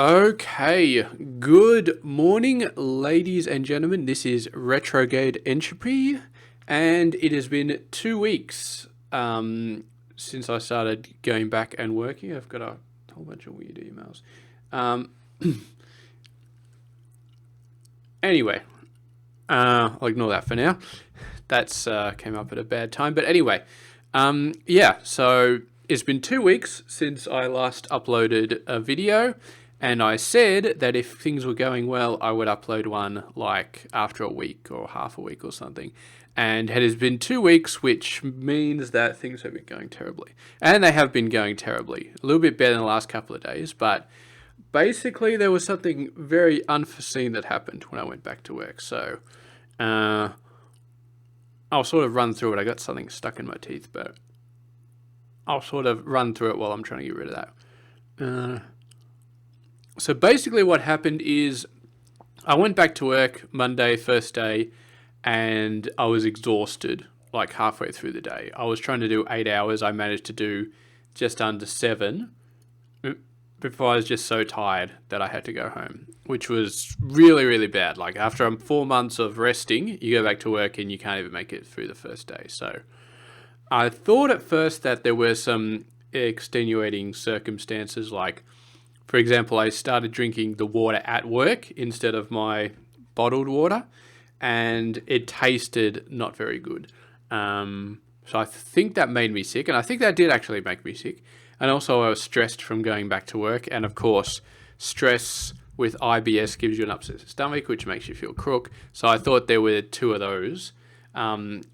Okay, good morning, ladies and gentlemen. This is Retrograde Entropy, and it has been 2 weeks since I started going back and working. I've got a whole bunch of weird emails. Um, anyway, I'll ignore that for now. That's came up at a bad time. But anyway, yeah, so it's been 2 weeks since I last uploaded a video. And I said that if things were going well, I would upload one like after a week or half a week or something. And it has been 2 weeks, which means that things have been going terribly. And they have been going terribly. A little bit better in the last couple of days, but basically there was something very unforeseen that happened when I went back to work. So I'll sort of run through it. I got something stuck in my teeth, but I'll sort of run through it while I'm trying to get rid of that. So basically what happened is I went back to work Monday, first day, and I was exhausted like halfway through the day. I was trying to do 8 hours. I managed to do just under 7 before I was just so tired that I had to go home, which was really, really bad. Like after 4 months of resting, you go back to work and you can't even make it through the first day. So I thought at first that there were some extenuating circumstances, like, for example, I started drinking the water at work instead of my bottled water, and it tasted not very good. So I think that made me sick, and I think that did actually make me sick. And also I was stressed from going back to work, and of course, stress with IBS gives you an upset stomach, which makes you feel crook. So I thought there were two of those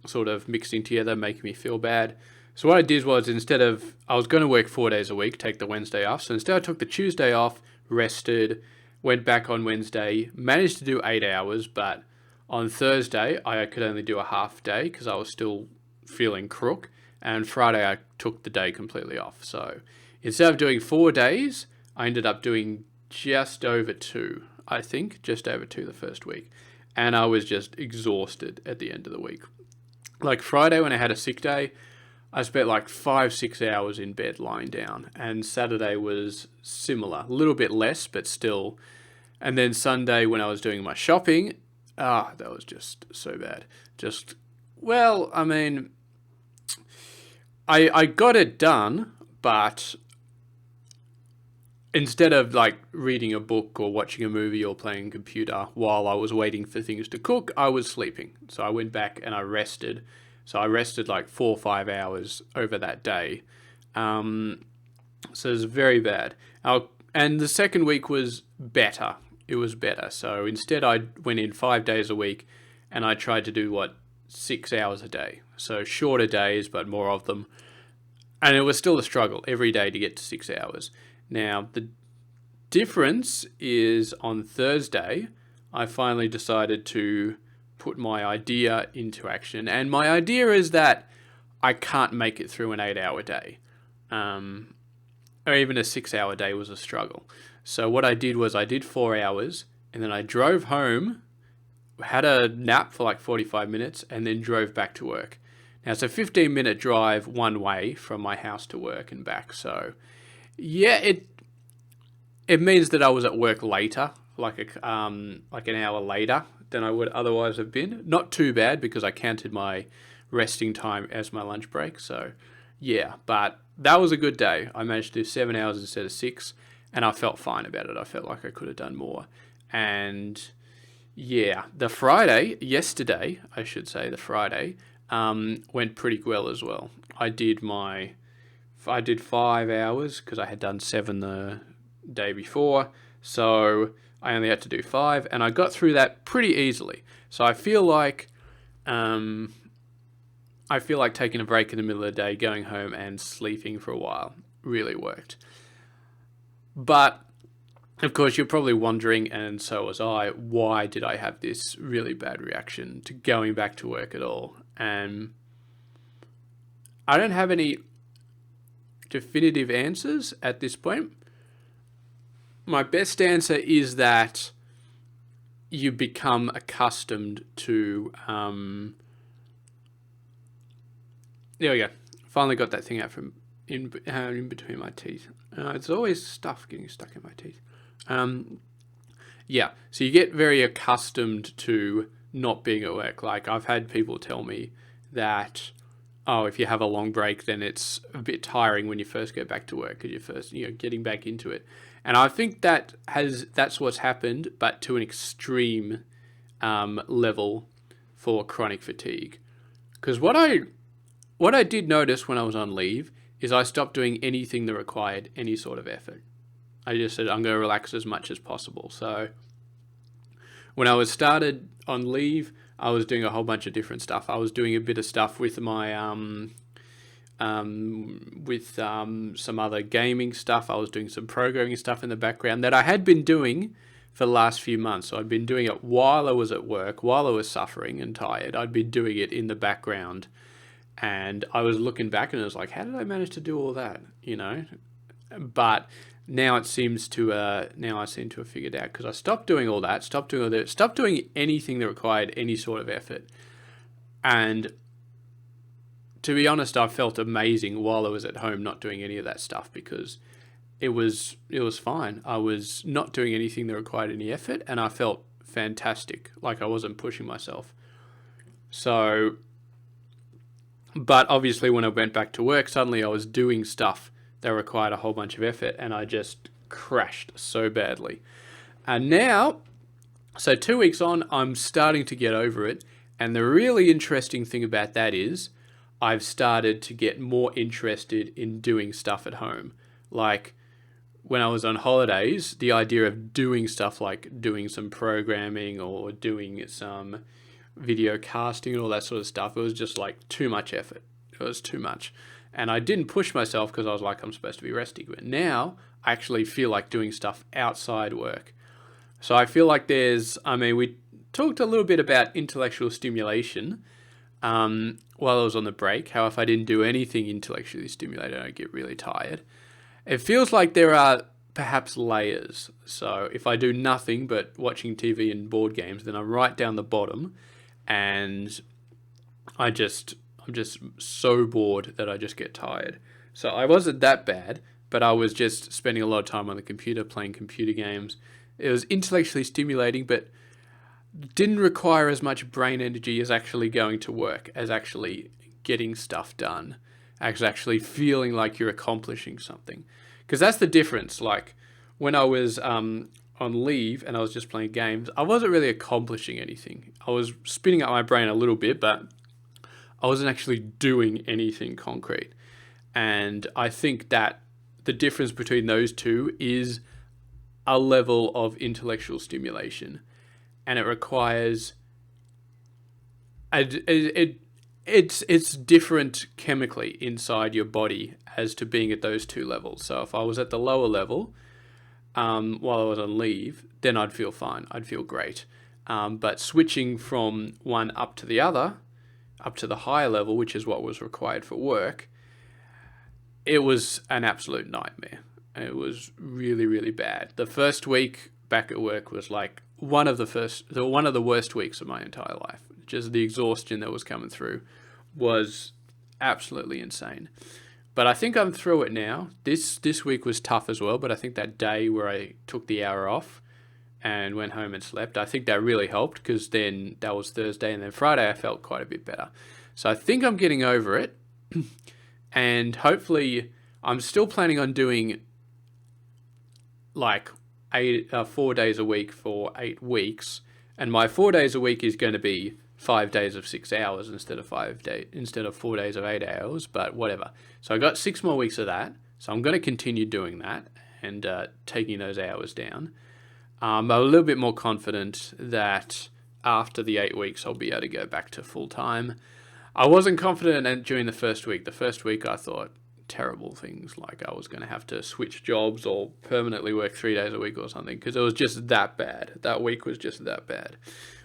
sort of mixing together, making me feel bad. So what I did was, I was going to work 4 days a week, take the Wednesday off. So instead I took the Tuesday off, rested, went back on Wednesday, managed to do 8 hours, but on Thursday I could only do a half day because I was still feeling crook. And Friday I took the day completely off. So instead of doing 4 days, I ended up doing just over 2, I think, just over 2 the first week. And I was just exhausted at the end of the week. Like Friday when I had a sick day, I spent like 5-6 hours in bed lying down, and Saturday was similar, a little bit less, but still. And then Sunday when I was doing my shopping, that was just so bad. I got it done, but instead of like reading a book or watching a movie or playing a computer while I was waiting for things to cook, I was sleeping. So I went back and I rested. So I rested like 4 or 5 hours over that day. So it was very bad. And the second week was better. It was better. So instead I went in 5 days a week and I tried to do 6 hours a day. So shorter days, but more of them. And it was still a struggle every day to get to 6 hours. Now, the difference is on Thursday, I finally decided to put my idea into action. And my idea is that I can't make it through an 8-hour day. Or even a 6-hour day was a struggle. So what I did was I did 4 hours and then I drove home, had a nap for like 45 minutes and then drove back to work. Now it's a 15-minute drive one way from my house to work and back. So yeah, it means that I was at work later, like an hour later than I would otherwise have been. Not too bad because I counted my resting time as my lunch break. So yeah, but that was a good day. I managed to do 7 hours instead of 6, and I felt fine about it. I felt like I could have done more. And yeah, the Friday went pretty well as well. I did 5 hours because I had done 7 the day before. So I only had to do 5, and I got through that pretty easily. So I feel like taking a break in the middle of the day, going home and sleeping for a while really worked. But of course, you're probably wondering, and so was I, why did I have this really bad reaction to going back to work at all? And I don't have any definitive answers at this point. My best answer is that you become accustomed to... there we go. Finally got that thing out from in between my teeth. It's always stuff getting stuck in my teeth. Yeah, so you get very accustomed to not being at work. Like I've had people tell me that, oh, if you have a long break, then it's a bit tiring when you first get back to work because you're first, getting back into it. And I think that's what's happened, but to an extreme level for chronic fatigue. Because what I did notice when I was on leave is I stopped doing anything that required any sort of effort. I just said I'm going to relax as much as possible. So when I was started on leave, I was doing a whole bunch of different stuff. I was doing a bit of stuff with my some other gaming stuff. I was doing some programming stuff in the background that I had been doing for the last few months. So I'd been doing it while I was at work, while I was suffering and tired. I'd been doing it in the background, and I was looking back and I was like, how did I manage to do all that? But now I seem to have figured out, because I stopped doing all that, stopped doing anything that required any sort of effort. And to be honest, I felt amazing while I was at home not doing any of that stuff, because it was fine. I was not doing anything that required any effort, and I felt fantastic, like I wasn't pushing myself. So, but obviously when I went back to work, suddenly I was doing stuff that required a whole bunch of effort, and I just crashed so badly. And now, so 2 weeks on, I'm starting to get over it. And the really interesting thing about that is I've started to get more interested in doing stuff at home. Like when I was on holidays, the idea of doing stuff like doing some programming or doing some video casting and all that sort of stuff, it was just like too much effort. It was too much. And I didn't push myself because I was like, I'm supposed to be resting. But now I actually feel like doing stuff outside work. So I feel like we talked a little bit about intellectual stimulation while I was on the break, how if I didn't do anything intellectually stimulated, I'd get really tired. It feels like there are perhaps layers. So if I do nothing but watching TV and board games, then I'm right down the bottom, and I'm just so bored that I just get tired. So I wasn't that bad, but I was just spending a lot of time on the computer playing computer games. It was intellectually stimulating, but didn't require as much brain energy as actually going to work, as actually getting stuff done, as actually feeling like you're accomplishing something. Because that's the difference. Like when I was on leave and I was just playing games, I wasn't really accomplishing anything. I was spinning up my brain a little bit, but I wasn't actually doing anything concrete. And I think that the difference between those two is a level of intellectual stimulation. And it requires it's different chemically inside your body as to being at those two levels. So if I was at the lower level while I was on leave, then I'd feel fine. I'd feel great. But switching from one up to the other, up to the higher level, which is what was required for work, it was an absolute nightmare. It was really, really bad. The first week back at work was like one of the worst weeks of my entire life. Just the exhaustion that was coming through was absolutely insane. But I think I'm through it now. This week was tough as well, but I think that day where I took the hour off and went home and slept, I think that really helped, because then that was Thursday, and then Friday I felt quite a bit better. So I think I'm getting over it, and hopefully I'm still planning on doing like 4 days a week for 8 weeks, and my 4 days a week is going to be 5 days of 6 hours instead of 4 days of 8 hours, but whatever. So I got 6 more weeks of that, so I'm going to continue doing that and taking those hours down. I'm a little bit more confident that after the 8 weeks I'll be able to go back to full time. I wasn't confident during the first week. The first week I thought terrible things, like I was going to have to switch jobs or permanently work 3 days a week or something, because it was just that bad. That week was just that bad.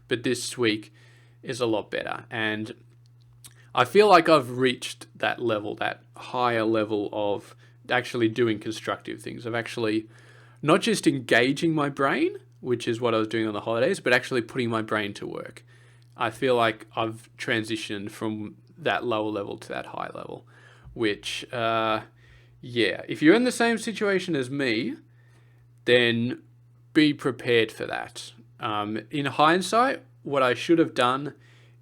But this week is a lot better, and I feel like I've reached that level, that higher level of actually doing constructive things, of actually not just engaging my brain, which is what I was doing on the holidays, but actually putting my brain to work. I feel like I've transitioned from that lower level to that high level, which, if you're in the same situation as me, then be prepared for that. In hindsight, what I should have done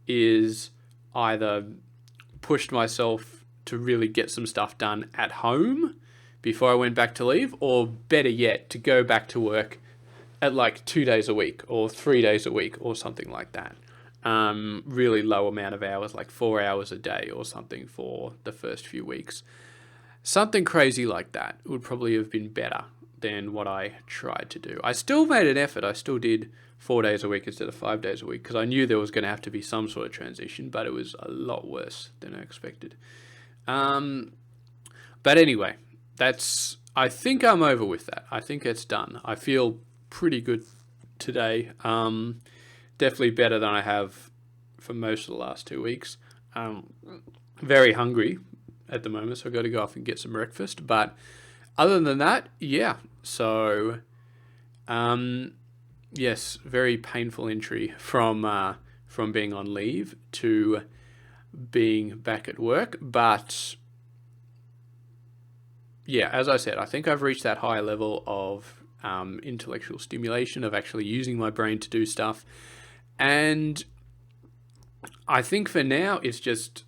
is either pushed myself to really get some stuff done at home before I went back to leave, or better yet, to go back to work at like 2 days a week or 3 days a week or something like that. Really low amount of hours, like 4 hours a day or something for the first few weeks. Something crazy like that would probably have been better than what I tried to do. I still made an effort. I still did 4 days a week instead of 5 days a week because I knew there was going to have to be some sort of transition, but it was a lot worse than I expected. But anyway, I think I'm over with that. I think it's done. I feel pretty good today. Definitely better than I have for most of the last 2 weeks. Very hungry at the moment, so I've got to go off and get some breakfast. But other than that, yeah. So, yes, very painful entry from being on leave to being back at work. But yeah, as I said, I think I've reached that high level of intellectual stimulation, of actually using my brain to do stuff. And I think for now, it's just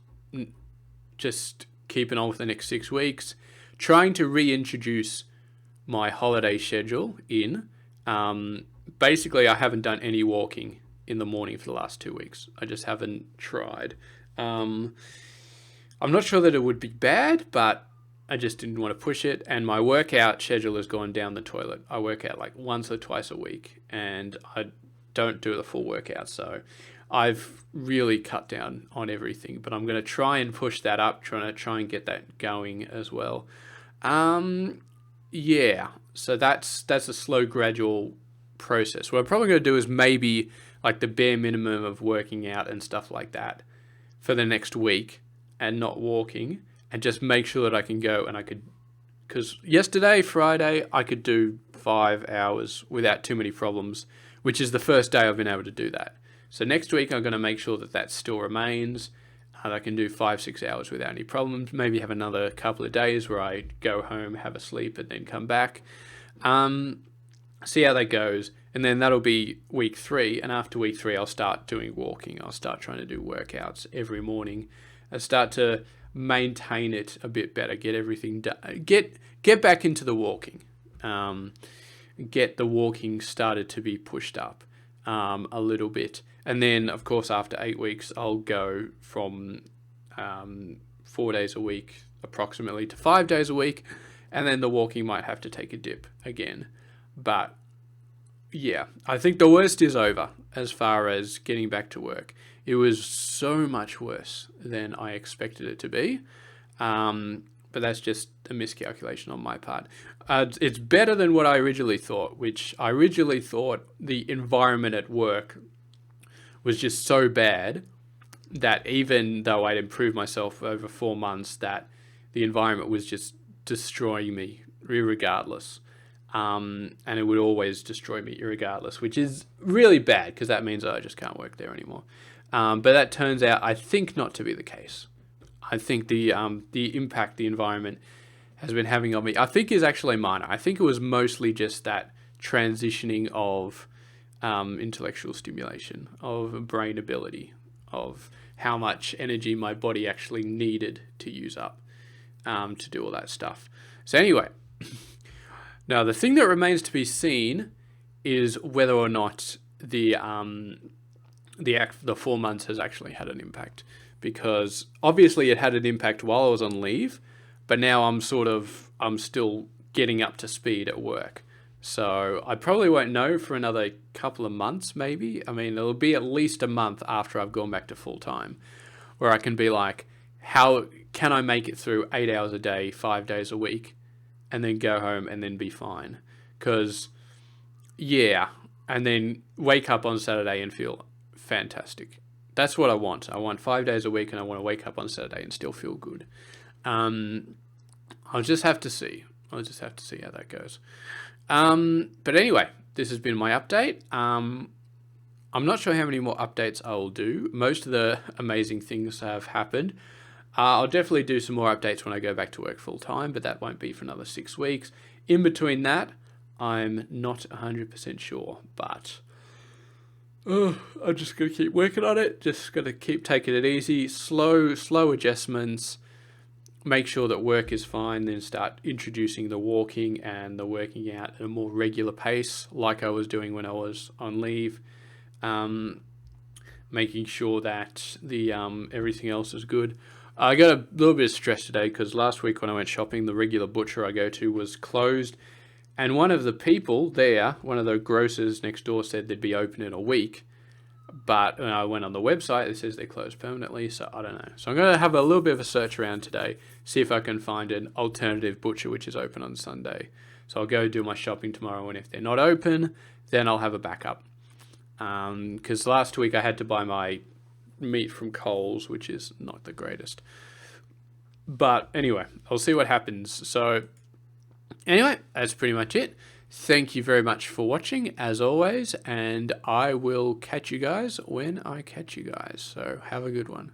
keeping on with the next 6 weeks, trying to reintroduce my holiday schedule in. Basically, I haven't done any walking in the morning for the last 2 weeks. I just haven't tried. I'm not sure that it would be bad, but I just didn't want to push it. And my workout schedule has gone down the toilet. I work out like once or twice a week, and I don't do the full workout. So I've really cut down on everything, but I'm going to try and push that up, trying to get that going as well. Yeah, so that's a slow, gradual process. What I'm probably going to do is maybe like the bare minimum of working out and stuff like that for the next week and not walking, and just make sure that I can go and because yesterday, Friday, I could do 5 hours without too many problems, which is the first day I've been able to do that. So next week, I'm going to make sure that still remains. I can do 5-6 hours without any problems. Maybe have another couple of days where I go home, have a sleep, and then come back. See how that goes. And then that'll be week 3. And after week 3, I'll start doing walking. I'll start trying to do workouts every morning. I start to maintain it a bit better. Get everything done. Get back into the walking. Get the walking started to be pushed up a little bit. And then, of course, after 8 weeks, I'll go from 4 days a week approximately to 5 days a week. And then the walking might have to take a dip again. But yeah, I think the worst is over as far as getting back to work. It was so much worse than I expected it to be. But that's just a miscalculation on my part. It's better than what I originally thought, which I originally thought the environment at work was just so bad that even though I'd improved myself over 4 months, that the environment was just destroying me regardless. And it would always destroy me regardless, which is really bad because that means I just can't work there anymore. But that turns out, I think, not to be the case. I think the impact the environment has been having on me, I think, is actually minor. I think it was mostly just that transitioning of intellectual stimulation, of brain ability, of how much energy my body actually needed to use up to do all that stuff. So anyway, now the thing that remains to be seen is whether or not the 4 months has actually had an impact, because obviously it had an impact while I was on leave, but now I'm still getting up to speed at work. So I probably won't know for another couple of months, maybe. I mean, it'll be at least a month after I've gone back to full time, where I can be like, how can I make it through 8 hours a day, 5 days a week, and then go home and then be fine? Because, yeah, and then wake up on Saturday and feel fantastic. That's what I want. I want 5 days a week, and I want to wake up on Saturday and still feel good. I'll just have to see. I'll just have to see how that goes. But anyway, this has been my update. I'm not sure how many more updates I will do. Most of the amazing things have happened. I'll definitely do some more updates when I go back to work full time, but that won't be for another 6 weeks. In between that, I'm not 100% sure, but I'm just going to keep working on it. Just going to keep taking it easy, slow adjustments. Make sure that work is fine, then start introducing the walking and the working out at a more regular pace, like I was doing when I was on leave. Making sure that the everything else is good. I got a little bit of stress today because last week when I went shopping, the regular butcher I go to was closed. And one of the people there, one of the grocers next door, said they'd be open in a week. But when I went on the website, it says they're closed permanently, so I don't know. So I'm going to have a little bit of a search around today, see if I can find an alternative butcher which is open on Sunday. So I'll go do my shopping tomorrow, and if they're not open, then I'll have a backup. Because last week I had to buy my meat from Coles, which is not the greatest. But anyway, I'll see what happens. So anyway, that's pretty much it. Thank you very much for watching, as always, and I will catch you guys when I catch you guys. So have a good one.